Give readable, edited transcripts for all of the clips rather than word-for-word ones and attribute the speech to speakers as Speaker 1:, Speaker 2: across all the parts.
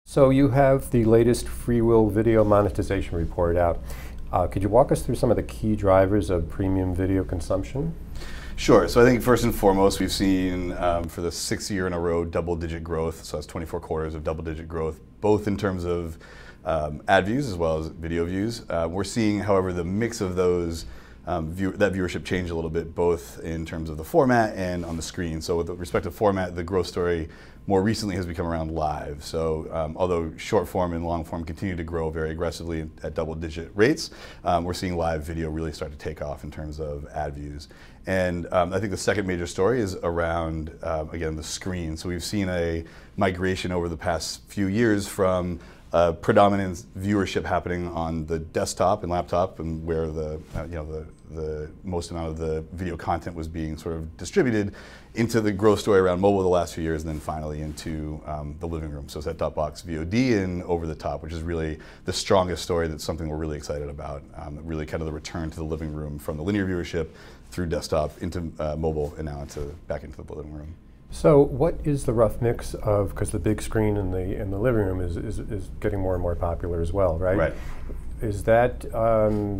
Speaker 1: So you have the latest FreeWheel Video Monetization Report out. Could you walk us through some of the key drivers of premium video consumption?
Speaker 2: Sure. So I think first and foremost, we've seen for the 6th year in a row double-digit growth. So that's 24 quarters of double-digit growth, both in terms of ad views as well as video views. We're seeing, however, the mix of those that viewership change a little bit, both in terms of the format and on the screen. So with respect to format, the growth story more recently has become around live. So although short form and long form continue to grow very aggressively at double-digit rates, we're seeing live video really start to take off in terms of ad views. And I think the second major story is around, again, the screen. So we've seen a migration over the past few years from predominant viewership happening on the desktop and laptop, and where the most amount of the video content was being sort of distributed, into the growth story around mobile the last few years, and then finally into the living room. So set-top box, VOD, and over the top, which is really the strongest story. That's something we're really excited about. Really kind of the return to the living room from the linear viewership through desktop into mobile, and now back into the living room.
Speaker 1: So what is the rough mix of, because the big screen in the living room is getting more and more popular as well, right?
Speaker 2: Right.
Speaker 1: Is that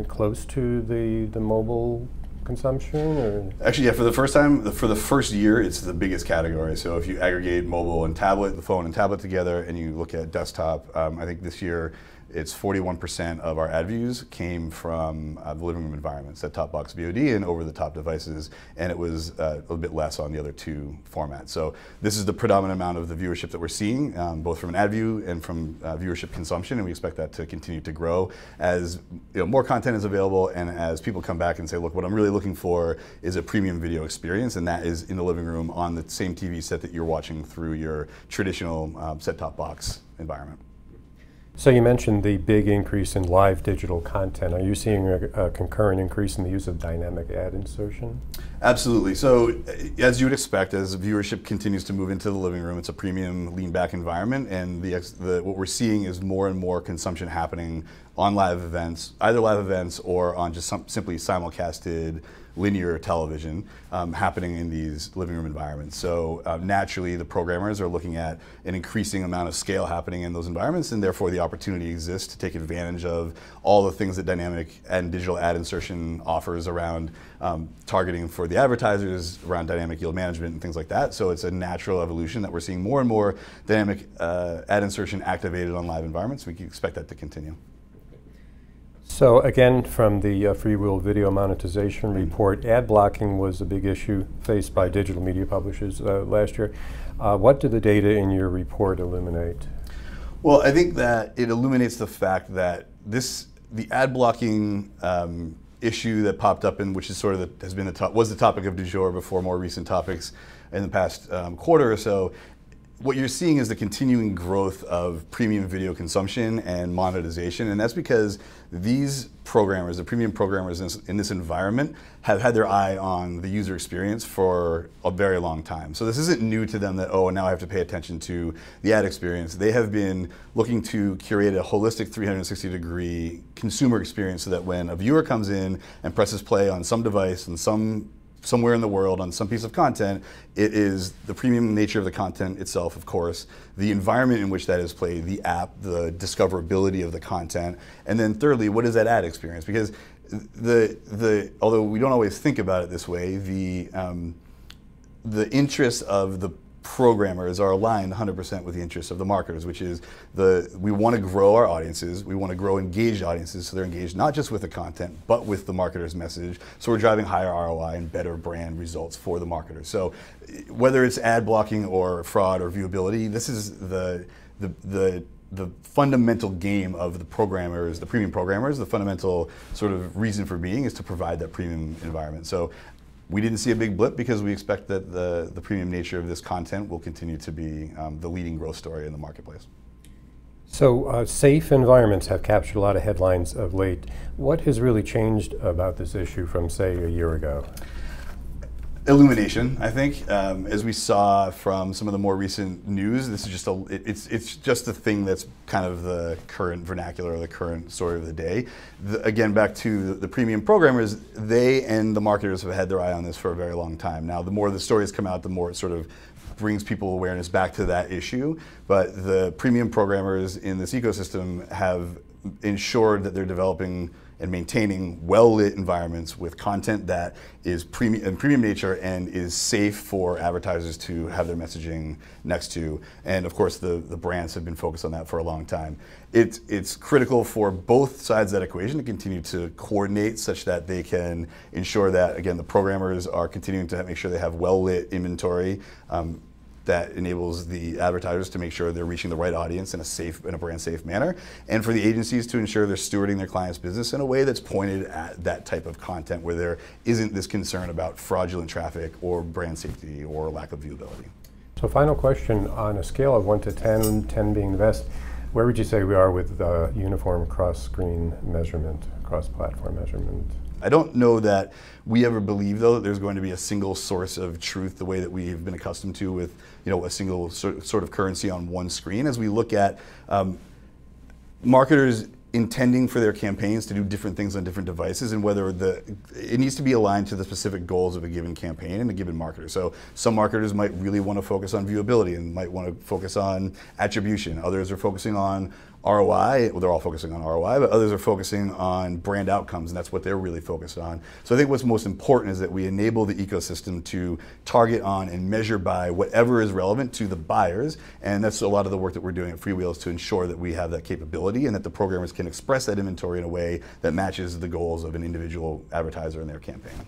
Speaker 1: close to the mobile consumption? Or?
Speaker 2: Actually, yeah, for the first year, it's the biggest category. So if you aggregate mobile and tablet, the phone and tablet together, and you look at desktop, I think this year it's 41% of our ad views came from the living room environment, set-top box, VOD, and over-the-top devices, and it was a little bit less on the other two formats. So this is the predominant amount of the viewership that we're seeing, both from an ad view and from viewership consumption, and we expect that to continue to grow as more content is available, and as people come back and say, look, what I'm really looking for is a premium video experience, and that is in the living room on the same TV set that you're watching through your traditional set-top box environment.
Speaker 1: So you mentioned the big increase in live digital content. Are you seeing a concurrent increase in the use of dynamic ad insertion?
Speaker 2: Absolutely. So as you would expect, as viewership continues to move into the living room, it's a premium lean-back environment, and what we're seeing is more and more consumption happening on live events, either live events or on just simply simulcasted linear television happening in these living room environments. So naturally, the programmers are looking at an increasing amount of scale happening in those environments, and therefore the opportunity exists to take advantage of all the things that dynamic and digital ad insertion offers around targeting for the advertisers, around dynamic yield management and things like that. So it's a natural evolution that we're seeing more and more dynamic ad insertion activated on live environments. We can expect that to continue.
Speaker 1: So again, from the FreeWheel Video Monetization Report, ad blocking was a big issue faced by digital media publishers last year. What do the data in your report illuminate?
Speaker 2: Well, I think that it illuminates the fact that the ad blocking issue that popped up, in which is sort of was the topic of du jour before more recent topics in the past quarter or so. What you're seeing is the continuing growth of premium video consumption and monetization, and that's because these programmers, the premium programmers in this environment, have had their eye on the user experience for a very long time. So this isn't new to them that, oh, now I have to pay attention to the ad experience. They have been looking to curate a holistic 360-degree consumer experience so that when a viewer comes in and presses play on some device and somewhere in the world on some piece of content, it is the premium nature of the content itself, of course, the environment in which that is played, the app, the discoverability of the content, and then thirdly, what is that ad experience? Because although we don't always think about it this way, the interests of the programmers are aligned 100% with the interests of the marketers, which is we want to grow our audiences, we want to grow engaged audiences, so they're engaged not just with the content, but with the marketer's message, so we're driving higher ROI and better brand results for the marketers. So whether it's ad blocking or fraud or viewability, this is the fundamental game of the programmers, the premium programmers. The fundamental sort of reason for being is to provide that premium environment. So we didn't see a big blip because we expect that the premium nature of this content will continue to be the leading growth story in the marketplace.
Speaker 1: So safe environments have captured a lot of headlines of late. What has really changed about this issue from, say, a year ago?
Speaker 2: Illumination, I think, as we saw from some of the more recent news, this is just it's just the thing that's kind of the current vernacular or the current story of the day. Again, back to the premium programmers, they and the marketers have had their eye on this for a very long time. Now, the more the stories come out, the more it sort of brings people awareness back to that issue. But the premium programmers in this ecosystem have ensured that they're developing and maintaining well-lit environments with content that is premium nature and is safe for advertisers to have their messaging next to. And of course, the brands have been focused on that for a long time. It's critical for both sides of that equation to continue to coordinate such that they can ensure that, again, the programmers are continuing to make sure they have well-lit inventory that enables the advertisers to make sure they're reaching the right audience in a brand safe manner, and for the agencies to ensure they're stewarding their clients' business in a way that's pointed at that type of content where there isn't this concern about fraudulent traffic or brand safety or lack of viewability.
Speaker 1: So final question, on a scale of 1 to 10, 10 being the best, where would you say we are with uniform cross-screen measurement, cross-platform measurement?
Speaker 2: I don't know that we ever believe, though, that there's going to be a single source of truth the way that we've been accustomed to with, a single sort of currency on one screen. As we look at marketers intending for their campaigns to do different things on different devices, and whether it needs to be aligned to the specific goals of a given campaign and a given marketer. So some marketers might really want to focus on viewability and might want to focus on attribution. Others are focusing on ROI, well, they're all focusing on ROI, but others are focusing on brand outcomes, and that's what they're really focused on. So I think what's most important is that we enable the ecosystem to target on and measure by whatever is relevant to the buyers, and that's a lot of the work that we're doing at FreeWheel's to ensure that we have that capability and that the programmers can express that inventory in a way that matches the goals of an individual advertiser in their campaign.